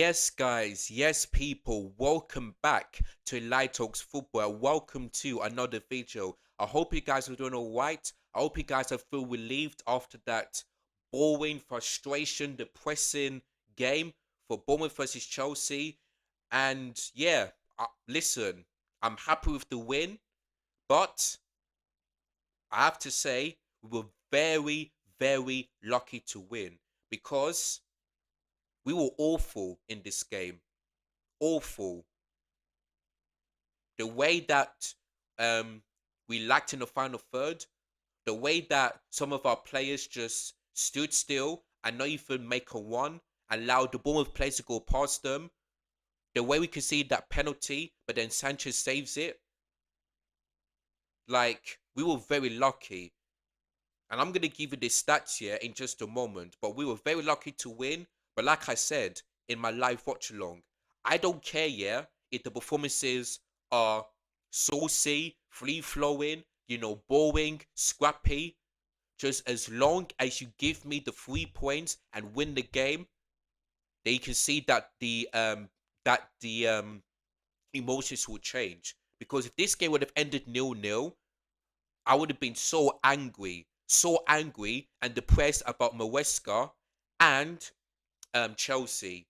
Yes, guys, yes, people, welcome back to Light Talks Football. Welcome to another video. I hope you guys are doing all right. I hope you guys have feel relieved after that boring, frustration, depressing game for Bournemouth versus Chelsea. And yeah, listen, I'm happy with the win, but I have to say we were very, very lucky to win because we were awful in this game. Awful. The way that um, we lacked in the final third, the way that some of our players just stood still and not even make a one, allowed the Bournemouth players to go past them, the way we conceded that penalty, but then Sanchez saves it. Like, we were very lucky. And I'm going to give you the stats here in just a moment, but we were very lucky to win. But like I said in my live watch along, I don't care, yeah, if the performances are saucy, free flowing, boring, scrappy. Just as long as you give me the 3 points and win the game, then you can see that the emotions will change. Because if this game would have ended 0-0, I would have been so angry and depressed about Maresca and Chelsea.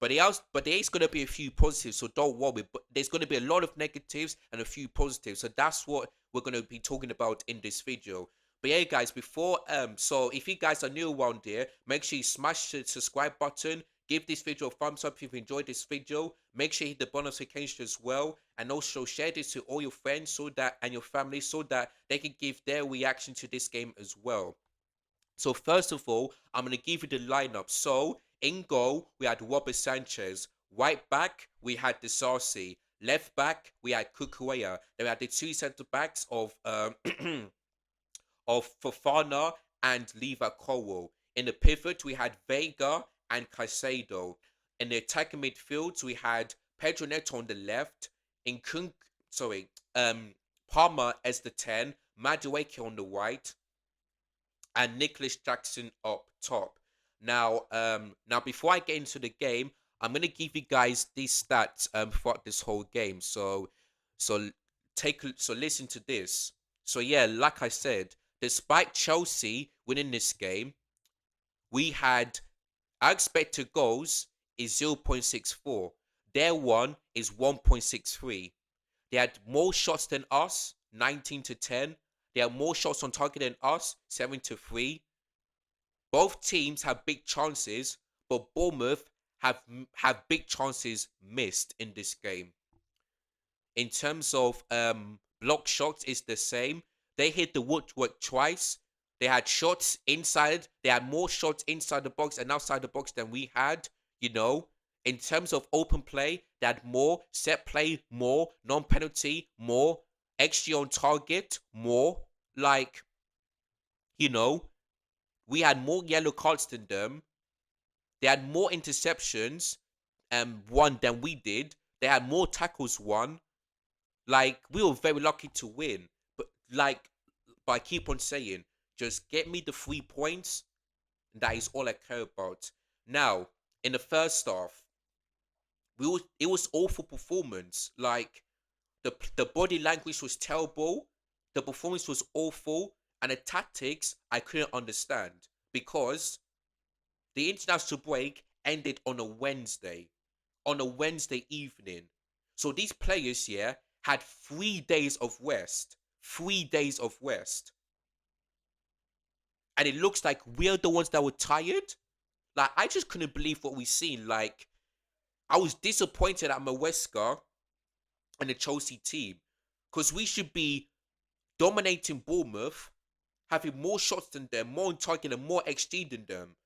But there is going to be a few positives, so don't worry. But there's going to be a lot of negatives and a few positives. So that's what we're going to be talking about in this video. But yeah, guys, so if you guys are new around here, make sure you smash the subscribe button. Give this video a thumbs up if you enjoyed this video. Make sure you hit the bell notification as well. And also share this to all your friends and your family so that they can give their reaction to this game as well. So first of all, I'm going to give you the lineup. So in goal, we had Robert Sanchez. Right back, we had Disasi. Left back, we had Kukurea. Then we had the two centre backs of of Fofana and Leva Coro. In the pivot, we had Vega and Caicedo. In the attacking midfield, we had Pedro Neto on the left. In Kunk, sorry, Palmer as the 10, Madueke on the right, and Nicholas Jackson up top. Now before I get into the game, I'm gonna give you guys these stats throughout this whole game. So so listen to this. So yeah, like I said, despite Chelsea winning this game, we had our expected goals is 0.64. Their one is 1.63. They had more shots than us, 19 to 10. They had more shots on target than us, 7 to 3. Both teams have big chances, but Bournemouth have big chances missed in this game. In terms of block shots, it's the same. They hit the woodwork twice. They had shots inside. They had more shots inside the box and outside the box than we had. You know, in terms of open play, they had more set play, more non-penalty, more XG on target, more. Like, you know, we had more yellow cards than them. They had more interceptions, won than we did. They had more tackles won. Like, we were very lucky to win. But I keep on saying, just get me the 3 points. That is all I care about. Now, in the first half, it was awful performance. Like, the body language was terrible. The performance was awful. And the tactics, I couldn't understand. Because the international break ended on a Wednesday. On a Wednesday evening. So these players here had 3 days of rest. 3 days of rest. And it looks like we're the ones that were tired. Like, I just couldn't believe what we seen. Like, I was disappointed at Maresca and the Chelsea team. Because we should be dominating Bournemouth, having more shots than them, more on target and more XG than them.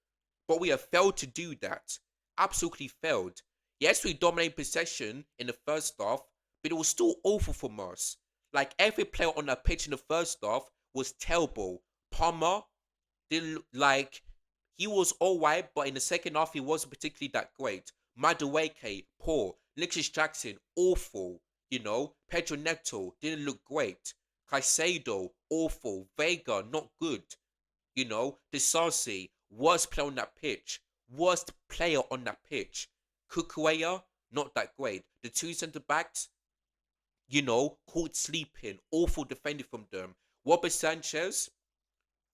But we have failed to do that. Absolutely failed. Yes, we dominated possession in the first half, but it was still awful from us. Like, every player on that pitch in the first half was terrible. Palmer didn't look like he was alright, but in the second half he wasn't particularly that great. Madueke, poor. Nicholas Jackson, awful. Pedro Neto didn't look great. Caicedo, awful. Vega, not good. Disasi, worst player on that pitch. Worst player on that pitch. Kukuea, not that great. The two centre backs, caught sleeping. Awful defending from them. Robert Sanchez,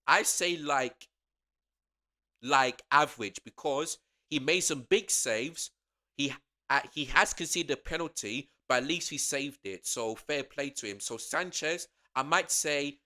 I say like average because he made some big saves. He he has conceded a penalty, but at least he saved it. So fair play to him. So Sanchez, I might say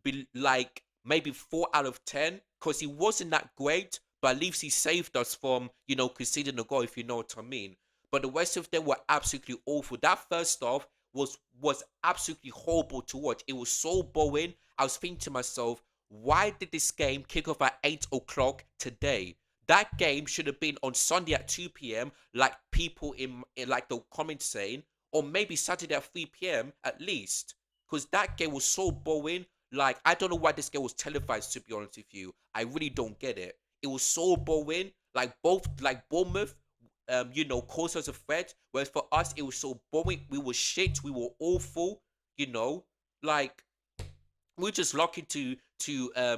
be like maybe 4 out of 10 because he wasn't that great, but at least he saved us from conceding a goal, if you know what I mean. But the rest of them were absolutely awful. That first half was absolutely horrible to watch. It was so boring. I was thinking to myself, why did this game kick off at 8 o'clock today? That game should have been on Sunday at 2 p.m. like people in like the comments saying, or maybe Saturday at 3 p.m. at least. Because that game was so boring. Like, I don't know why this game was televised, to be honest with you. I really don't get it. It was so boring. Like Bournemouth, caused us a threat. Whereas for us, it was so boring. We were shit. We were awful. You know, like we're just lucky to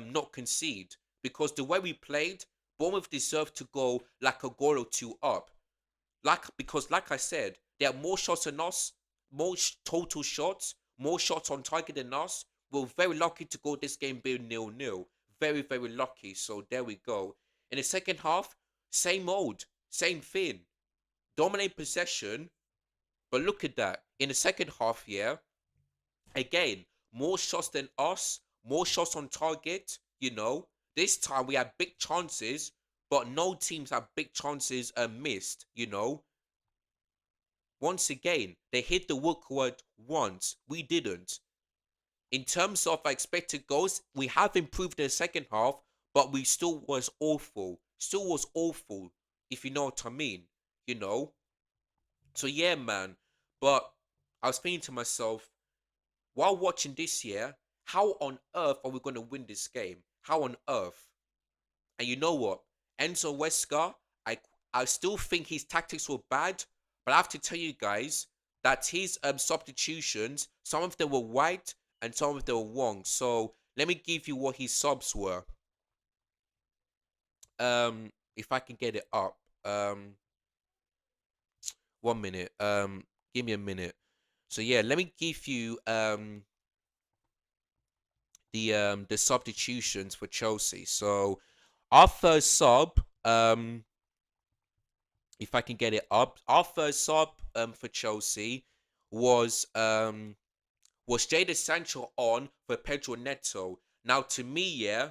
not concede because the way we played, Bournemouth deserved to go like a goal or two up. Because like I said, they have more shots than us, total shots, more shots on target than us. We're very lucky to go this game being 0-0. Very, very lucky. So there we go. In the second half, same old, same thing. Dominate possession, but look at that. In the second half, yeah, again, more shots than us, more shots on target. This time we had big chances, but no teams have big chances missed. Once again, they hit the woodwork once. We didn't. In terms of expected goals, we have improved in the second half, but we still was awful. Still was awful, if you know what I mean. You know? So yeah, man. But I was thinking to myself, while watching this year, how on earth are we going to win this game? How on earth? And you know what? Enzo Wesker, I I still think his tactics were bad, but I have to tell you guys that his substitutions, some of them were right and some of them were wrong. So let me give you what his subs were. If I can get it up. 1 minute. Give me a minute. So yeah, let me give you the substitutions for Chelsea. So our first sub, if I can get it up, our first sub for Chelsea was Jadon Sancho on for Pedro Neto. Now to me, yeah,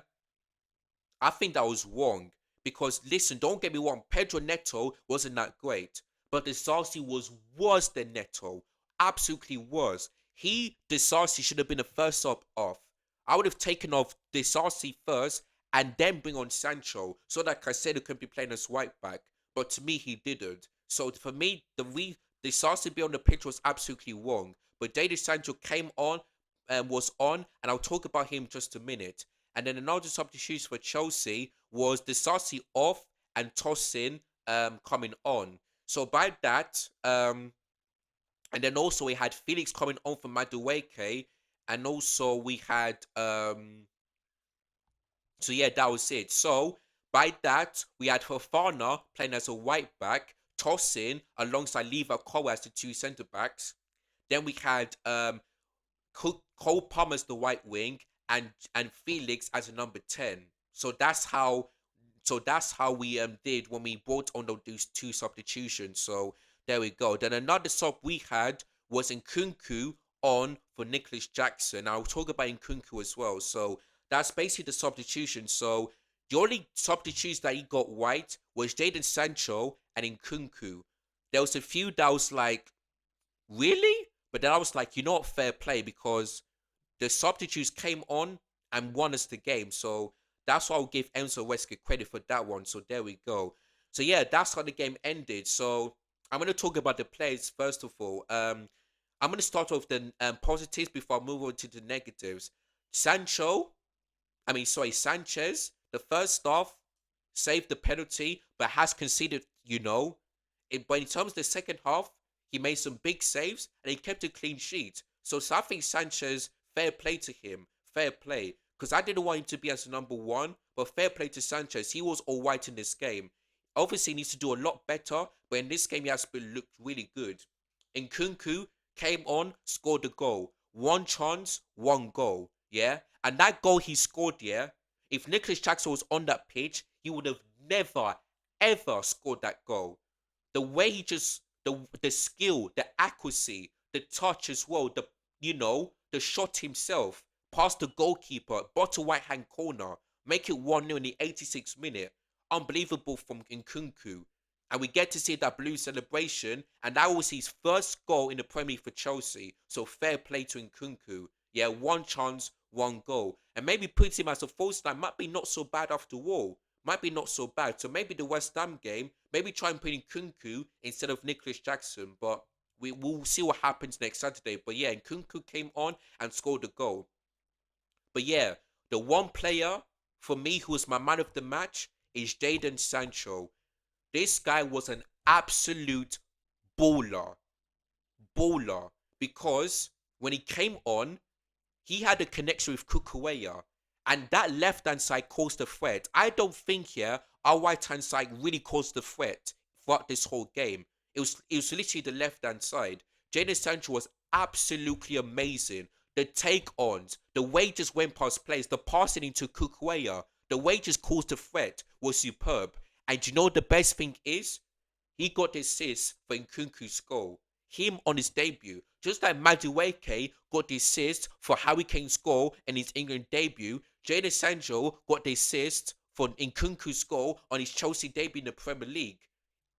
I think that was wrong because listen, don't get me wrong, Pedro Neto wasn't that great, but Disasi was worse than Neto, absolutely was. Disasi should have been the first sub off. I would have taken off Disasi first and then bring on Sancho so that Caicedo could be playing as right back. But to me, he didn't. So for me, Disasi be on the pitch was absolutely wrong. But Jadon Sancho came on and was on, and I'll talk about him in just a minute. And then another substitution for Chelsea was Disasi off and Tosin coming on. So by that, and then also we had Felix coming on for Madueke, and also we had so yeah, that was it. So by that, we had Fofana playing as a right back, Tosin alongside Lever Cole as the two centre backs. Then we had Cole Palmer as the right wing and Felix as a number 10. So that's how we did when we brought on those two substitutions. So there we go. Then another sub we had was Nkunku on for Nicholas Jackson. I'll talk about Nkunku as well. So that's basically the substitution. So the only substitutes that he got right was Jadon Sancho and Nkunku. There was a few that was like, really? But then I was like, you know what, fair play because the substitutes came on and won us the game. So that's why I'll give Enzo Wesker credit for that one. So there we go. So yeah, that's how the game ended. So I'm going to talk about the players first of all. I'm going to start off the positives before I move on to the negatives. Sanchez, the first half saved the penalty, but has conceded, but in terms of the second half, he made some big saves and he kept a clean sheet. So I think Sanchez, fair play to him. Fair play. Because I didn't want him to be as number one, but fair play to Sanchez. He was all right in this game. Obviously, he needs to do a lot better, but in this game, he has been looked really good. Nkunku came on, scored a goal. One chance, one goal. Yeah? And that goal he scored, yeah, if Nicholas Jackson was on that pitch, he would have never, ever scored that goal. The way he just, the skill, the accuracy, the touch as well, the shot himself, past the goalkeeper, bottom right hand corner, make it 1-0 in the 86th minute. Unbelievable from Nkunku. And we get to see that blue celebration, and that was his first goal in the Premier League for Chelsea. So fair play to Nkunku. Yeah, one chance, one goal. And maybe puts him as a false nine might be not so bad after all. Might be not so bad. So maybe the West Ham game, maybe try and put in Nkunku instead of Nicholas Jackson. But we'll see what happens next Saturday. But yeah, Nkunku came on and scored a goal. But yeah, the one player for me who was my man of the match is Jadon Sancho. This guy was an absolute baller. Baller. Because when he came on, he had a connection with Kukuweya. And that left hand side caused the threat. I don't think here our right hand side really caused the threat throughout this whole game. It was literally the left hand side. Jadon Sancho was absolutely amazing. The take ons, the way he just went past players, the passing into Kukuweya, the way he just caused the threat was superb. And you know what the best thing is? He got the assist for Nkunku's goal. Him on his debut. Just like Madueke got the assist for Harry Kane's goal in his England debut, Jadon Sancho got the assist for Nkunku's goal on his Chelsea debut in the Premier League.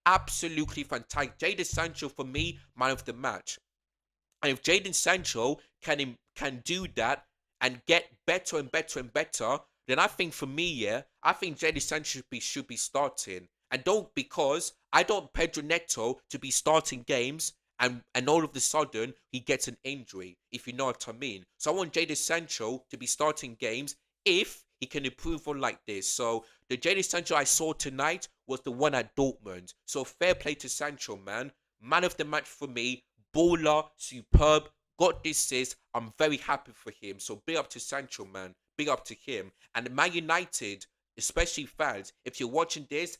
Absolutely fantastic. Jadon Sancho, for me, man of the match. And if Jadon Sancho can do that and get better and better and better, then I think for me, yeah, I think Jadon Sancho should be starting. And don't because I don't Pedro Neto to be starting games and all of a sudden he gets an injury, if you know what I mean. So I want Jadon Sancho to be starting games if he can improve on like this. So the Jadon Sancho I saw tonight was the one at Dortmund. So fair play to Sancho, man. Man of the match for me. Baller, superb, got this assist. I'm very happy for him. So big up to Sancho, man. Big up to him. And Man United, especially fans, if you're watching this,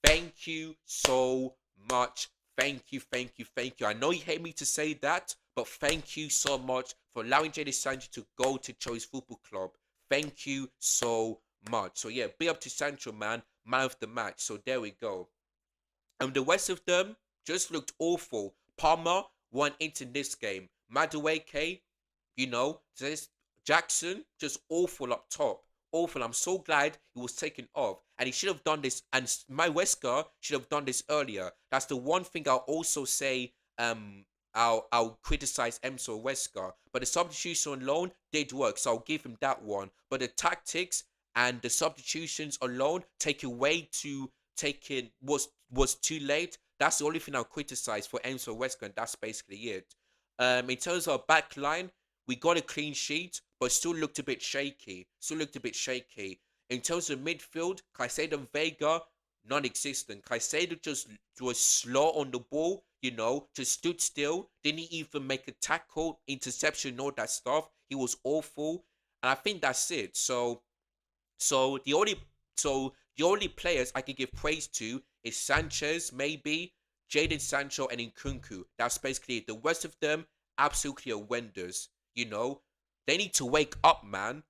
thank you so much. Thank you, thank you, thank you. I know you hate me to say that, but thank you so much for allowing Jadon Sancho to go to Cherries Football Club. Thank you so much. So yeah, big up to Sancho, man. Man of the match. So there we go. And the rest of them just looked awful. Palmer won into this game. Madueke, this Jackson, just awful up top. Awful. I'm so glad he was taken off. And he should have done this. And my Wesker should have done this earlier. That's the one thing I'll also say. I'll criticize Emso Wesker. But the substitution alone did work. So I'll give him that one. But the tactics and the substitutions alone take away to taking was too late. That's the only thing I'll criticize for Enzo Wesker, and that's basically it. In terms of back line, we got a clean sheet, but still looked a bit shaky. In terms of midfield, Caicedo and Vega, non-existent. Caicedo just was slow on the ball, just stood still, didn't even make a tackle, interception, all that stuff. He was awful, and I think that's it. So the only players I can give praise to is Sanchez, maybe, Jadon Sancho, and Nkunku. That's basically it. The rest of them absolutely horrendous. They need to wake up, man.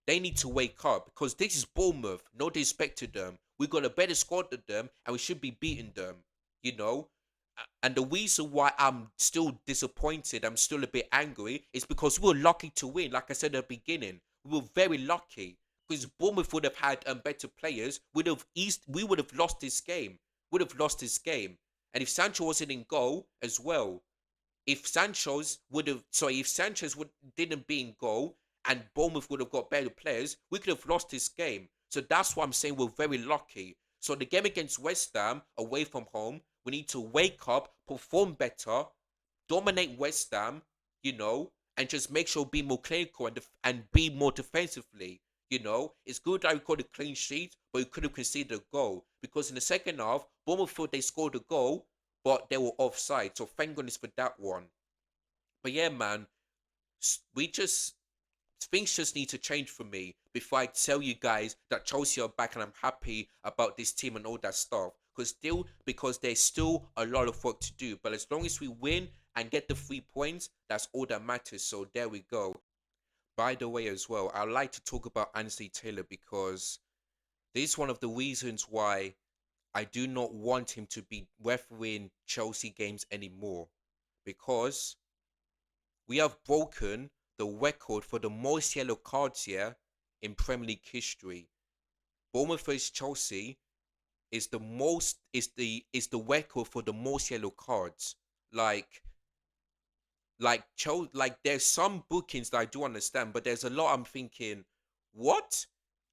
They need to wake up because this is Bournemouth. No disrespect to them. We got a better squad than them, and we should be beating them. You know. And the reason why I'm still disappointed, I'm still a bit angry, is because we were lucky to win. Like I said at the beginning, we were very lucky because Bournemouth would have had better players. We would have lost this game. And if Sancho wasn't in goal as well, if Sanchez didn't be in goal and Bournemouth would have got better players, we could have lost this game. So that's why I'm saying we're very lucky. So the game against West Ham away from home, we need to wake up, perform better, dominate West Ham, and just make sure be more clinical and be more defensively. It's good that we got a clean sheet, but we could have conceded a goal because in the second half, Bournemouth thought they scored a goal, but they were offside. So thank goodness for that one. But yeah, man, we just things just need to change for me before I tell you guys that Chelsea are back and I'm happy about this team and all that stuff. because there's still a lot of work to do. But as long as we win and get the 3 points, that's all that matters. So there we go. By the way, as well, I'd like to talk about Anthony Taylor because this is one of the reasons why I do not want him to be refereeing Chelsea games anymore. Because we have broken the record for the most yellow cards here in Premier League history. Bournemouth vs Chelsea is the record for the most yellow cards. Like there's some bookings that I do understand, but there's a lot I'm thinking, what?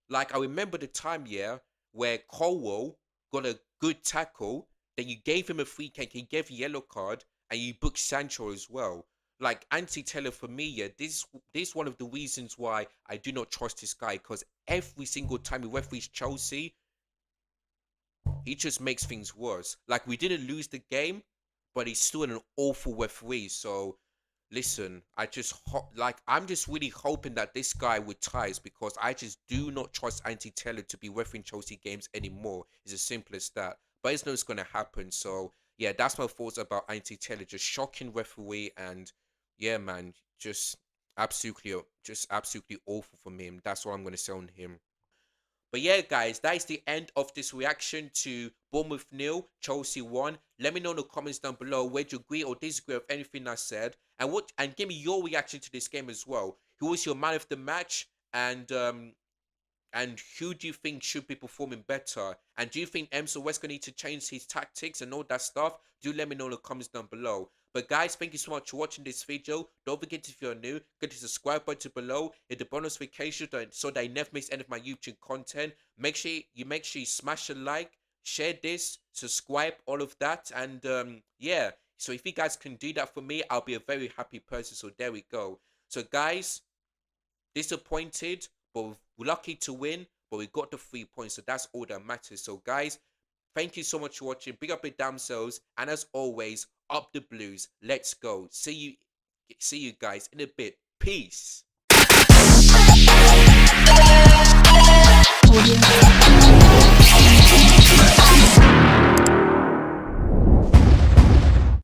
Like I remember the time, yeah, where Colwell got a good tackle, then you gave him a free kick, he gave a yellow card, and you booked Sancho as well. Like Anthony Taylor for me, yeah, this is one of the reasons why I do not trust this guy, because every single time he referees Chelsea, he just makes things worse. Like we didn't lose the game, but he's still an awful referee. So listen, I'm just really hoping that this guy retires because I just do not trust Anthony Taylor to be refereeing Chelsea games anymore. It's as simple as that. But it's not going to happen. So yeah, that's my thoughts about Anthony Taylor. Just shocking referee, and yeah, man, just absolutely awful from him. That's what I'm going to say on him. But yeah, guys, that is the end of this reaction to Bournemouth nil, Chelsea 1. Let me know in the comments down below whether you agree or disagree with anything I said, and give me your reaction to this game as well. Who was your man of the match, and who do you think should be performing better? And do you think Emerson West going to need to change his tactics and all that stuff? Do let me know in the comments down below. But guys, thank you so much for watching this video. Don't forget, if you're new, get the subscribe button below, hit the bonus notification so that you never miss any of my YouTube content. Make sure you smash a like, share this, subscribe, all of that. And yeah, so if you guys can do that for me, I'll be a very happy person. So there we go. So guys, disappointed, but lucky to win, but we got the 3 points, so that's all that matters. So guys, thank you so much for watching. Big up your damn selves, and as always, up the Blues. Let's go. See you guys in a bit. Peace. Audio.